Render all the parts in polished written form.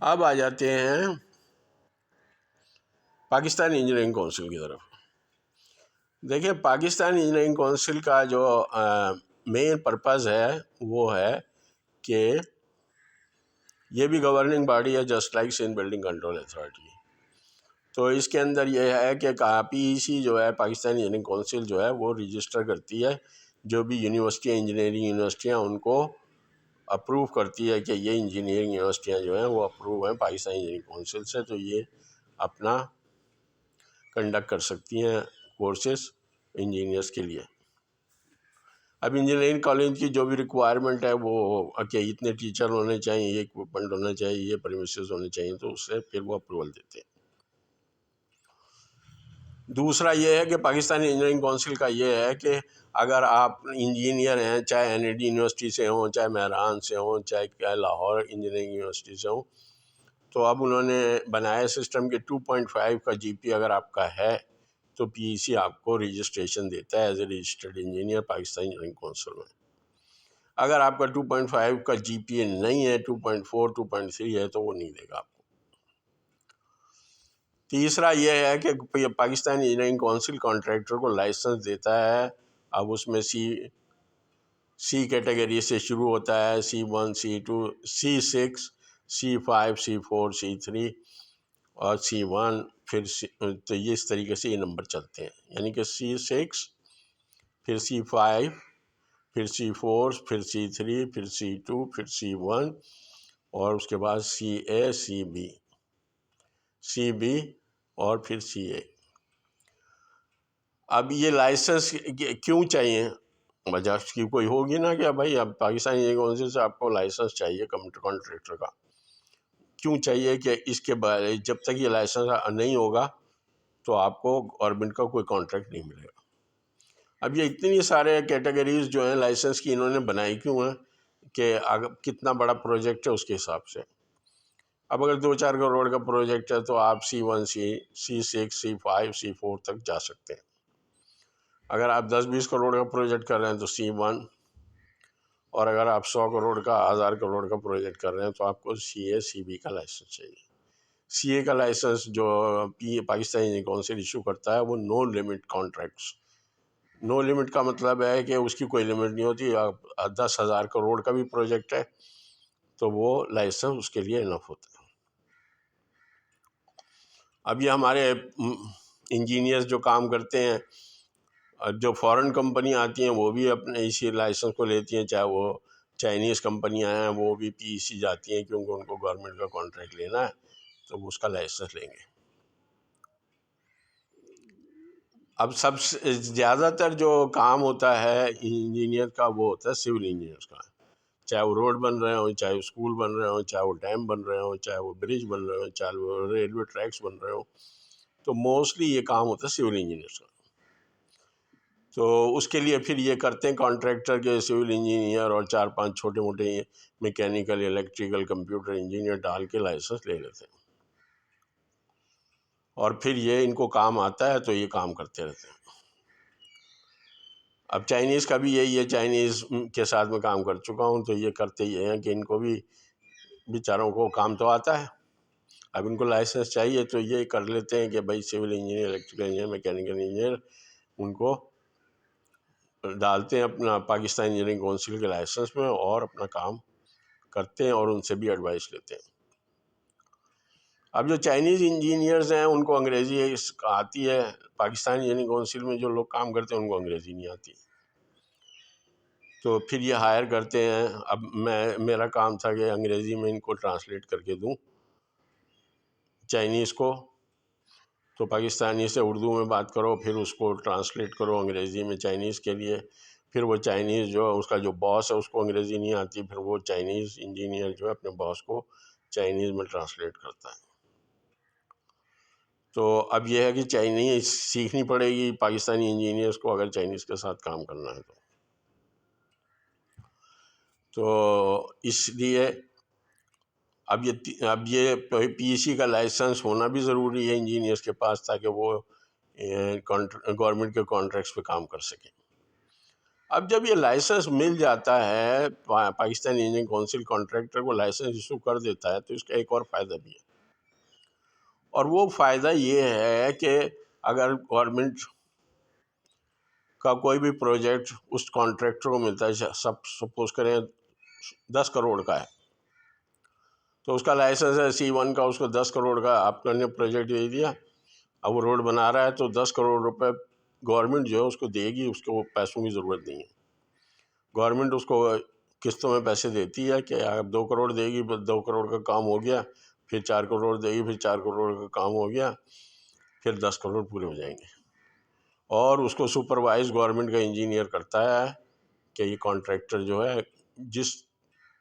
اب آ جاتے ہیں پاکستان انجینئرنگ کونسل کی طرف۔ دیکھیں پاکستان انجینئرنگ کونسل کا جو مین پرپز ہے وہ ہے کہ یہ بھی گورننگ باڈی ہے just like Sindh building control authority. تو اس کے اندر یہ ہے کہ پی ای سی جو ہے پاکستان انجینئرنگ کونسل جو ہے وہ رجسٹر کرتی ہے جو بھی یونیورسٹیاں انجینئرنگ یونیورسٹیاں ان کو اپروو کرتی ہے کہ یہ انجینئرنگ یونیورسٹیاں جو ہیں وہ اپروو ہیں پاکستان انجینئرنگ کونسل سے، تو یہ اپنا کنڈکٹ کر سکتی ہیں کورسز انجینئرس کے لیے۔ اب انجینئرنگ کالج کی جو بھی ریکوائرمنٹ ہے وہ کہ اتنے ٹیچر ہونے چاہیے، یہ اکوپمنٹ ہونا چاہیے، یہ پریمیسز ہونے چاہیے، تو اس سے پھر وہ اپروول دیتے ہیں۔ دوسرا یہ ہے کہ پاکستانی انجینئرنگ کونسل کا یہ ہے کہ اگر آپ انجینئر ہیں، چاہے این ای ڈی یونیورسٹی سے ہوں، چاہے مہران سے ہوں، چاہے لاہور انجینئرنگ یونیورسٹی سے ہوں، تو اب انہوں نے بنایا سسٹم کہ 2.5 کا جی پی اگر آپ کا ہے تو پی ای سی آپ کو رجسٹریشن دیتا ہے as a registered engineer Pakistan engineering council میں۔ اگر آپ کا 2.5 کا جی پی اے نہیں ہے، 2.4 2.3 ہے، تو وہ نہیں دے گا آپ کو۔ تیسرا یہ ہے کہ پاکستان انجینئرنگ کونسل کانٹریکٹر کو لائسنس دیتا ہے۔ اب اس میں سی کیٹیگری سے شروع ہوتا ہے، C1 C2 C6 C5 C4 C3 اور C1، پھر تو یہ اس طریقے سے یہ نمبر چلتے ہیں، یعنی کہ C6 پھر C5 پھر C4 پھر C3 پھر C2 پھر C1 اور اس کے بعد CA CB اور پھر CA۔ اب یہ لائسنس کیوں چاہیے؟ وجہ اس کی کوئی ہوگی نا کہ بھائی اب پاکستانی انجینئرنگ کونسل سے آپ کو لائسنس چاہیے کانٹریکٹر کا۔ کیوں چاہیے کہ اس کے بعد جب تک یہ لائسنس نہیں ہوگا تو آپ کو گورنمنٹ کا کوئی کانٹریکٹ نہیں ملے گا۔ اب یہ اتنی سارے کیٹیگریز جو ہیں لائسنس کی انہوں نے بنائی کیوں ہیں کہ کتنا بڑا پروجیکٹ ہے اس کے حساب سے۔ اب اگر 2-4 کروڑ کا پروجیکٹ ہے تو آپ C1 C6 C5 C4 تک جا سکتے ہیں۔ اگر آپ 10-20 کروڑ کا پروجیکٹ کر رہے ہیں تو C1، اور اگر آپ 100 کروڑ کا 1000 کروڑ کا پروجیکٹ کر رہے ہیں تو آپ کو CA CB کا لائسنس چاہیے۔ CA کا لائسنس جو پاکستان انجینئرنگ کونسل ایشو کرتا ہے وہ no limit contracts. No limit کا مطلب ہے کہ اس کی کوئی لمٹ نہیں ہوتی۔ 10,000 کروڑ کا بھی پروجیکٹ ہے تو وہ لائسنس اس کے لیے انف ہوتا ہے۔ اب یہ ہمارے انجینئرز جو کام کرتے ہیں، جو فورن کمپنی آتی ہیں وہ بھی اپنے اسی لائسنس کو لیتی ہیں، چاہے وہ چائنیز کمپنیاں ہیں وہ بھی پی ای سی جاتی ہیں کیونکہ ان کو گورنمنٹ کا کانٹریکٹ لینا ہے تو وہ اس کا لائسنس لیں گے۔ اب سب سے زیادہ تر جو کام ہوتا ہے انجینئر کا وہ ہوتا ہے سول انجینئر کا، چاہے وہ روڈ بن رہے ہوں، چاہے اسکول بن رہے ہوں، چاہے وہ ڈیم بن رہے ہوں، چاہے وہ برج بن رہے ہوں، چاہے وہ ریلوے ٹریکس بن رہے ہوں، تو موسٹلی یہ کام ہوتا ہے سول انجینئر کا۔ تو اس کے لیے پھر یہ کرتے ہیں کانٹریکٹر کے سول انجینئر اور 4-5 چھوٹے موٹے میکینیکل الیکٹریکل کمپیوٹر انجینئر ڈال کے لائسنس لے لیتے ہیں، اور پھر یہ ان کو کام آتا ہے تو یہ کام کرتے رہتے ہیں۔ اب چائنیز کا بھی یہی ہے، چائنیز کے ساتھ میں کام کر چکا ہوں تو یہ کرتے یہ ہیں کہ ان کو بھی بیچاروں کو کام تو آتا ہے، اب ان کو لائسنس چاہیے تو یہ کر لیتے ہیں کہ بھائی civil engineer electrical engineer mechanical engineer ان کو ڈالتے ہیں اپنا پاکستان انجینئرنگ کونسل کے لائسنس میں اور اپنا کام کرتے ہیں اور ان سے بھی ایڈوائس لیتے ہیں۔ اب جو چائنیز انجینئرز ہیں ان کو انگریزی آتی ہے، پاکستان انجینئرنگ کونسل میں جو لوگ کام کرتے ہیں ان کو انگریزی نہیں آتی، تو پھر یہ ہائر کرتے ہیں۔ اب میرا کام تھا کہ انگریزی میں ان کو ٹرانسلیٹ کر کے دوں چائنیز کو، تو پاکستانی سے اردو میں بات کرو، پھر اس کو ٹرانسلیٹ کرو انگریزی میں چائنیز کے لیے، پھر وہ چائنیز جو اس کا جو باس ہے اس کو انگریزی نہیں آتی، پھر وہ چائنیز انجینئر جو ہے اپنے باس کو چائنیز میں ٹرانسلیٹ کرتا ہے۔ تو اب یہ ہے کہ چائنیز سیکھنی پڑے گی پاکستانی انجینئرس کو اگر چائنیز کے ساتھ کام کرنا ہے تو اس لیے اب یہ پی ای سی کا لائسنس ہونا بھی ضروری ہے انجینئرس کے پاس تاکہ وہ گورنمنٹ کے کانٹریکٹس پہ کام کر سکیں۔ اب جب یہ لائسنس مل جاتا ہے، پاکستان انجینئرنگ کونسل کانٹریکٹر کو لائسنس ایشو کر دیتا ہے، تو اس کا ایک اور فائدہ بھی ہے، اور وہ فائدہ یہ ہے کہ اگر گورنمنٹ کا کوئی بھی پروجیکٹ اس کانٹریکٹر کو ملتا ہے، سپوز کریں 10 کروڑ کا ہے، تو اس کا لائسنس ہے C1 کا، اس کو 10 کروڑ کا آپ نے پروجیکٹ دے دیا، اب وہ روڈ بنا رہا ہے تو 10 کروڑ روپے گورنمنٹ جو ہے اس کو دے گی، اس کو پیسوں کی ضرورت نہیں ہے، گورنمنٹ اس کو قسطوں میں پیسے دیتی ہے کہ آپ 2 کروڑ دے گی، 2 کروڑ کا کام ہو گیا، پھر 4 کروڑ دے گی، پھر 4 کروڑ کا کام ہو گیا، پھر 10 کروڑ پورے ہو جائیں گے، اور اس کو سپروائز گورنمنٹ کا انجینئر کرتا ہے کہ یہ کانٹریکٹر جو ہے جس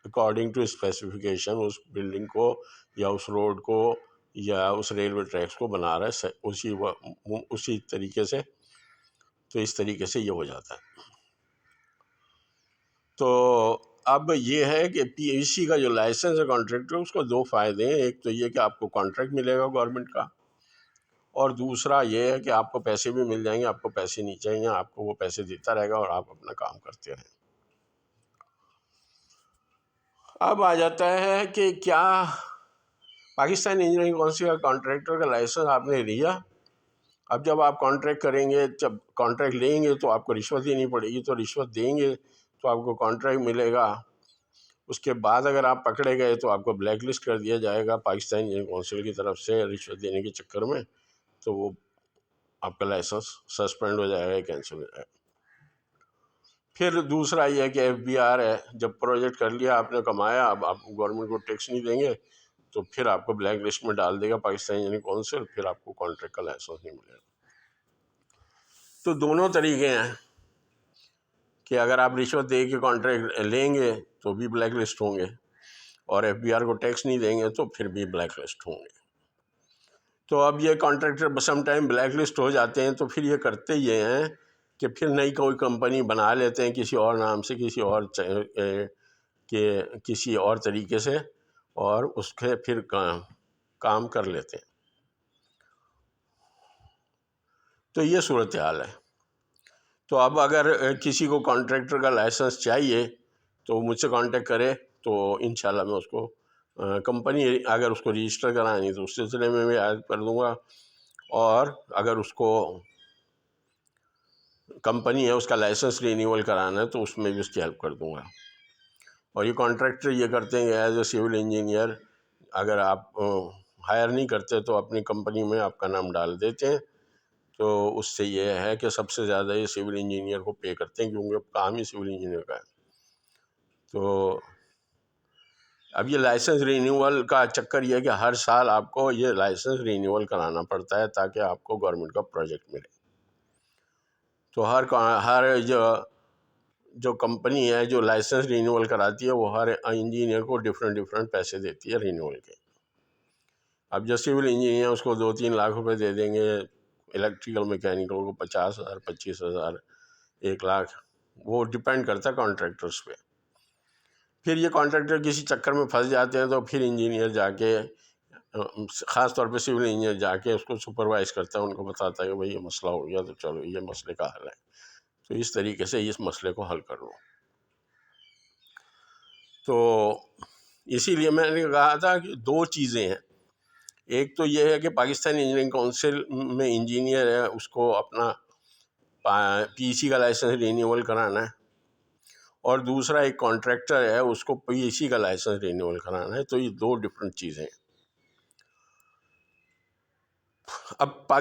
اکارڈنگ ٹو اسپیسیفکیشن اس بلڈنگ کو یا اس روڈ کو یا اس ریلوے ٹریکس کو بنا رہا ہے اسی طریقے سے، تو اس طریقے سے یہ ہو جاتا ہے۔ تو اب یہ ہے کہ PEC کا جو لائسنس ہے کانٹریکٹر، اس کو 2 فائدے ہیں، ایک تو یہ کہ آپ کو کانٹریکٹ ملے گا گورنمنٹ کا، اور دوسرا یہ ہے کہ آپ کو پیسے بھی مل جائیں گے، آپ کو پیسے نہیں چاہیے، آپ کو وہ پیسے دیتا رہے گا اور آپ اپنا کام کرتے رہیں۔ اب آ جاتا ہے کہ کیا پاکستان انجینئرنگ کونسل کا کانٹریکٹر کا لائسنس آپ نے لیا، اب جب آپ کانٹریکٹ کریں گے، جب کانٹریکٹ لیں گے تو آپ کو رشوت دینی پڑے گی، تو رشوت دیں گے تو آپ کو کانٹریکٹ ملے گا، اس کے بعد اگر آپ پکڑے گئے تو آپ کو بلیک لسٹ کر دیا جائے گا پاکستان انجینئرنگ کونسل کی طرف سے رشوت دینے کے چکر میں، تو وہ آپ کا لائسنس سسپینڈ ہو جائے گا، کینسل ہو جائے گا۔ پھر دوسرا یہ ہے کہ FBR ہے، جب پروجیکٹ کر لیا آپ نے، کمایا، اب آپ گورنمنٹ کو ٹیکس نہیں دیں گے تو پھر آپ کو بلیک لسٹ میں ڈال دے گا پاکستان انجینئرنگ کونسل، پھر آپ کو کانٹریکٹ کا لائسنس نہیں ملے گا۔ تو دونوں طریقے ہیں کہ اگر آپ رشوت دے کے کانٹریکٹ لیں گے تو بھی بلیک لسٹ ہوں گے، اور FBR کو ٹیکس نہیں دیں گے تو پھر بھی بلیک لسٹ ہوں گے۔ تو اب یہ contractor some time black list ہو جاتے ہیں، تو پھر یہ کرتے یہ ہیں کہ پھر نئی کوئی کمپنی بنا لیتے ہیں کسی اور نام سے، کسی اور طریقے سے، اور اس کے پھر کام کر لیتے ہیں۔ تو یہ صورتحال ہے۔ تو اب اگر کسی کو کانٹریکٹر کا لائسنس چاہیے تو مجھ سے کانٹیکٹ کرے، تو انشاءاللہ میں اس کو کمپنی اگر اس کو رجسٹر کرانی تو اس سلسلے میں بھی ایڈ کر دوں گا، اور اگر اس کو کمپنی ہے اس کا لائسنس رینیول کرانا ہے تو اس میں بھی اس کی ہیلپ کر دوں گا۔ اور یہ کانٹریکٹر یہ کرتے ہیں کہ ایز اے سول انجینئر اگر آپ ہائر نہیں کرتے تو اپنی کمپنی میں آپ کا نام ڈال دیتے ہیں، تو اس سے یہ ہے کہ سب سے زیادہ یہ سول انجینئر کو پے کرتے ہیں، کیونکہ کام ہی سول انجینئر کا ہے۔ تو اب یہ لائسنس رینیول کا چکر یہ ہے کہ ہر سال آپ کو یہ لائسنس رینیول کرانا پڑتا ہے تاکہ آپ کو گورنمنٹ کا پروجیکٹ ملے۔ تو ہر جو کمپنی ہے جو لائسنس رینیول کراتی ہے، وہ ہر انجینئر کو ڈفرینٹ پیسے دیتی ہے رینیول کے۔ اب جو سول انجینئر اس کو 2-3 لاکھ روپے دے دیں گے، الیکٹریکل میکینیکل کو 50,000 25,000 1 لاکھ، وہ ڈپینڈ کرتا ہے کانٹریکٹرس پہ۔ پھر یہ کانٹریکٹر کسی چکر میں پھنس جاتے ہیں تو پھر انجینئر جا کے، خاص طور پہ سول انجینئر جا کے اس کو سپروائز کرتا ہے، ان کو بتاتا ہے کہ بھائی یہ مسئلہ ہو گیا، تو چلو یہ مسئلے کا حل ہے، تو اس طریقے سے اس مسئلے کو حل کر لو۔ تو اسی لیے میں نے کہا تھا کہ 2 چیزیں ہیں، ایک تو یہ ہے کہ پاکستان انجینئرنگ کونسل میں انجینئر ہے، اس کو اپنا PEC کا لائسنس رینیول کرانا ہے، اور دوسرا ایک کانٹریکٹر ہے، اس کو PEC کا لائسنس رینیول کرانا ہے، تو یہ 2 ڈفرینٹ چیزیں ہیں۔ اب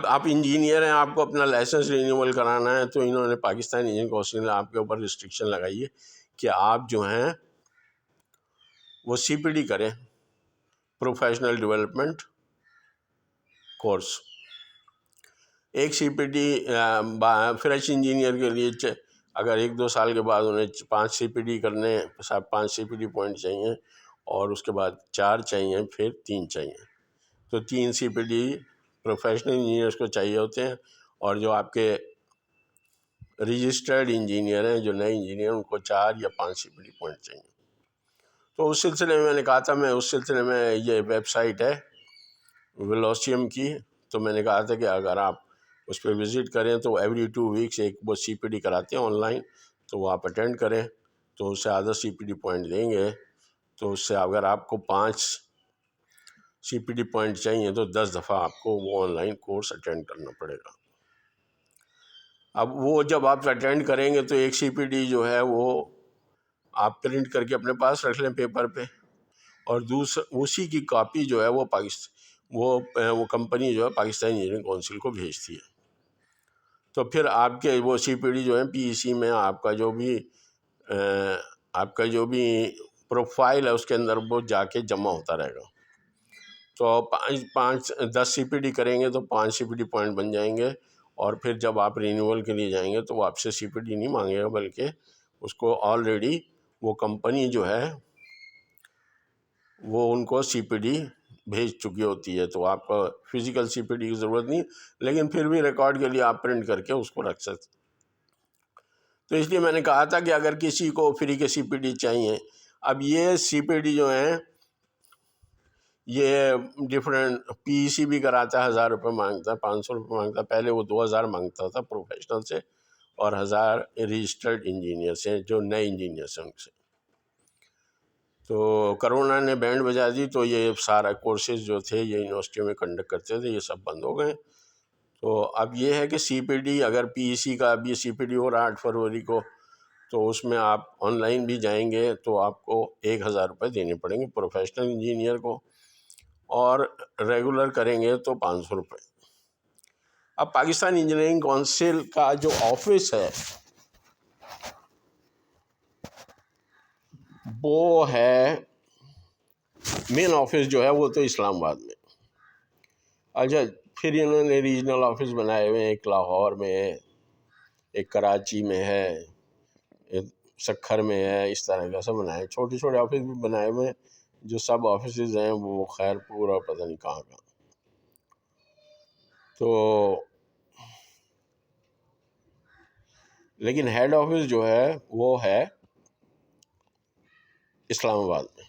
آپ انجینئر ہیں، آپ کو اپنا لائسنس رینیول کرانا ہے، تو انہوں نے پاکستان انجینئرنگ کونسل نے آپ کے اوپر ریسٹرکشن لگائی ہے کہ آپ جو ہیں وہ CPD کریں، پروفیشنل ڈیولپمنٹ کورس۔ ایک CPD فریش انجینئر کے لیے اگر 1-2 سال کے بعد انہیں 5 CPD کرنے، 5 CPD پوائنٹ چاہیے، اور اس کے بعد 4 چاہیے، پھر 3 چاہیے، تو 3 CPD پروفیشنل انجینئرس کو چاہیے ہوتے ہیں، اور جو آپ کے رجسٹرڈ انجینئر ہیں، جو نئے انجینئر، ان کو 4 یا 5 CPD پوائنٹ چاہیے۔ تو اس سلسلے میں نے کہا تھا، اس سلسلے میں یہ ویب سائٹ ہے ویلوسیم کی، تو میں نے کہا تھا کہ اگر آپ اس پہ وزٹ کریں تو ایوری 2 ویکس ایک وہ سی پی ڈی کراتے ہیں آن لائن، تو وہ آپ اٹینڈ کریں تو اس سے آدھا سی پی ڈی پوائنٹ دیں گے. تو اس سے اگر آپ کو 5 سی پی ڈی پوائنٹ چاہیے تو 10 دفعہ آپ کو وہ آن لائن کورس اٹینڈ کرنا پڑے گا. اب وہ جب آپ اٹینڈ کریں گے تو ایک سی پی ڈی جو ہے وہ آپ پرنٹ کر کے اپنے پاس رکھ لیں پیپر پہ، اور اسی کی کاپی جو ہے وہ کمپنی جو ہے پاکستان انجینئرنگ کونسل کو بھیجتی ہے. تو پھر آپ کے وہ سی پی ڈی جو ہے پی ای سی میں آپ کا جو بھی پروفائل ہے اس کے اندر وہ جا کے جمع ہوتا رہے گا. تو 10 سی پی ڈی کریں گے تو 5 سی پی ڈی پوائنٹ بن جائیں گے، اور پھر جب آپ رینیول کے لیے جائیں گے تو وہ آپ سے سی پی ڈی نہیں مانگے گا، بلکہ اس کو آلریڈی وہ کمپنی جو ہے وہ ان کو سی پی ڈی بھیج چکی ہوتی ہے. تو آپ کو فزیکل سی پی ڈی کی ضرورت نہیں، لیکن پھر بھی ریکارڈ کے لیے آپ پرنٹ کر کے اس کو رکھ سکتے. تو اس لیے میں نے کہا تھا کہ اگر کسی کو فری کے سی پی ڈی چاہیے، اب یہ سی پی ڈی جو ہیں یہ ڈفرینٹ پی ای سی بھی کراتا ہے، 1000 روپے مانگتا ہے، 500 روپے مانگتا ہے. پہلے وہ 2000 مانگتا تھا پروفیشنل سے، اور 1000 رجسٹرڈ انجینئر سے جو نئے انجینئرس ہیں ان سے. تو کرونا نے بینڈ بجا دی، تو یہ سارا کورسز جو تھے یہ یونیورسٹیوں میں کنڈکٹ کرتے تھے یہ سب بند ہو گئے. تو اب یہ ہے کہ سی پی ڈی، اگر پی ای سی کا اب یہ سی پی ڈی ہو رہا 8 فروری کو، تو اس میں آپ آن لائن بھی جائیں گے تو آپ کو 1000 روپے دینے پڑیں گے پروفیشنل انجینئر کو، اور ریگولر کریں گے تو 500 روپے. اب پاکستان انجینئرنگ کونسل کا جو آفس ہے وہ ہے، مین آفس جو ہے وہ تو اسلام آباد میں. اچھا، پھر انہوں نے ریجنل آفس بنائے ہوئے ہیں، ایک لاہور میں ہے، ایک کراچی میں ہے، ایک سکھر میں ہے، اس طرح کا سب بنائے. چھوٹے چھوٹے آفس بھی بنائے ہوئے ہیں، جو سب آفیسز ہیں وہ خیر پورا پتہ نہیں کہاں کہاں. تو لیکن ہیڈ آفس جو ہے وہ ہے اسلام آباد میں.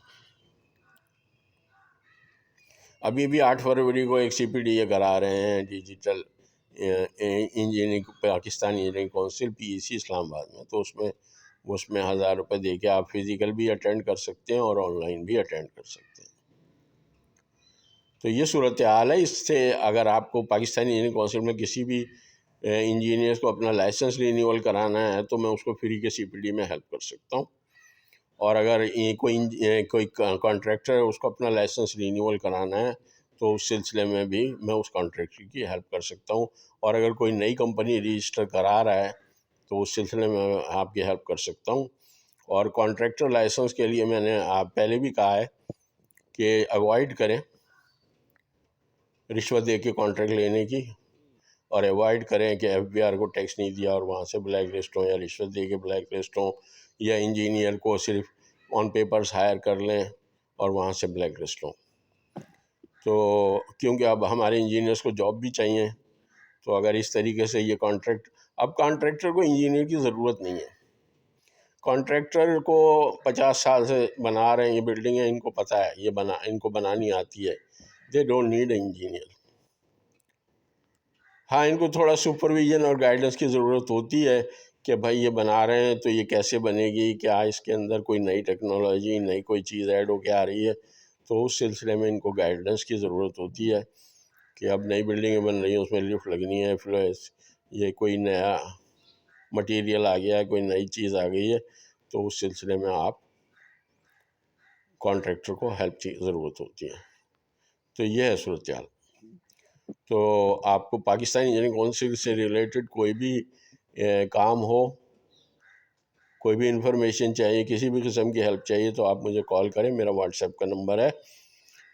ابھی بھی 8 فروری کو ایک سی پی ڈی یہ کرا رہے ہیں، digital engineering, Pakistan engineering council P E C Islamabad میں. تو اس میں 1000 روپے دے کے آپ فزیکل بھی اٹینڈ کر سکتے ہیں اور آن لائن بھی اٹینڈ کر سکتے ہیں. تو یہ صورتحال ہے. اس سے اگر آپ کو پاکستانی انجینئرنگ کونسل میں کسی بھی انجینئرس کو اپنا لائسنس رینیول کرانا ہے تو میں اس کو فری کے سی پی ڈی میں ہیلپ کر سکتا ہوں. اور اگر کوئی کانٹریکٹر ہے اس کو اپنا لائسنس رینیول کرانا ہے تو اس سلسلے میں بھی میں اس کانٹریکٹر کی ہیلپ کر سکتا ہوں. اور اگر کوئی نئی کمپنی رجسٹر کرا رہا ہے تو اس سلسلے میں آپ کی ہیلپ کر سکتا ہوں. اور کانٹریکٹر لائسنس کے لیے میں نے آپ پہلے بھی کہا ہے کہ اوائڈ کریں رشوت دے کے کانٹریکٹ لینے کی، اور اوائڈ کریں کہ ایف بی آر کو ٹیکس نہیں دیا اور وہاں سے بلیک لسٹ ہوں، یا رشوت دے کے بلیک لسٹ ہوں، یا انجینئر کو صرف آن پیپرز ہائر کر لیں اور وہاں سے بلیک لسٹ ہوں. تو کیونکہ اب ہمارے انجینئرس کو جاب بھی چاہیے، تو اگر اس طریقے سے یہ اب کانٹریکٹر کو انجینئر کی ضرورت نہیں ہے. کانٹریکٹر کو 50 سال سے بنا رہے ہیں یہ بلڈنگیں، ان کو پتہ ہے ان کو بنانی آتی ہے. They don't need a engineer. ہاں، ان کو تھوڑا سپرویژن اور گائیڈنس کی ضرورت ہوتی ہے کہ بھائی یہ بنا رہے ہیں تو یہ کیسے بنے گی، کیا اس کے اندر کوئی نئی ٹیکنالوجی، نئی کوئی چیز ایڈ ہو کے آ رہی ہے. تو اس سلسلے میں ان کو گائیڈنس کی ضرورت ہوتی ہے کہ اب نئی بلڈنگیں بن رہی ہیں، اس میں لفٹ لگنی ہے، یہ کوئی نیا مٹیریل آ گیا ہے، کوئی نئی چیز آ گئی ہے، تو اس سلسلے میں آپ کانٹریکٹر کو ہیلپ کی ضرورت ہوتی ہے. تو یہ ہے صورتحال. تو آپ کو پاکستانی انجینئرنگ کونسل سے ریلیٹڈ کوئی بھی کام ہو، کوئی بھی انفارمیشن چاہیے، کسی بھی قسم کی ہیلپ چاہیے تو آپ مجھے کال کریں. میرا واٹس ایپ کا نمبر ہے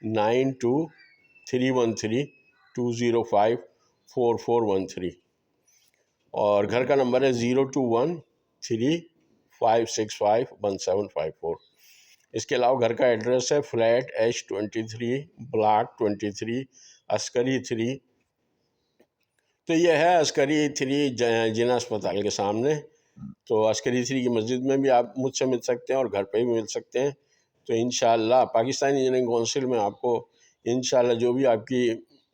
923132054413، اور گھر کا نمبر ہے 021365651754. اس کے علاوہ گھر کا ایڈریس ہے فلیٹ H23 بلاک 23 عسکری 3. تو یہ ہے عسکری 3 جناح اسپتال کے سامنے. تو عسکری 3 کی مسجد میں بھی آپ مجھ سے مل سکتے ہیں اور گھر پہ بھی مل سکتے ہیں. تو انشاءاللہ پاکستانی انجینئرنگ کونسل میں آپ کو انشاءاللہ جو بھی آپ کی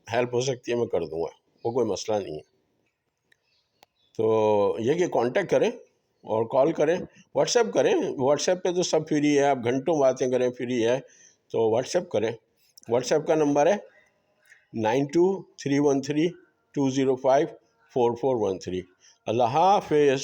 ہیلپ ہو سکتی ہے میں کر دوں گا، وہ کوئی مسئلہ نہیں ہے. تو یہ کہ کانٹیکٹ کریں اور کال کریں، واٹس ایپ کریں، واٹس ایپ پہ تو سب فری ہے، آپ گھنٹوں باتیں کریں فری ہے، تو واٹس ایپ کریں۔ واٹس ایپ کا نمبر ہے 923132054413۔ اللہ حافظ۔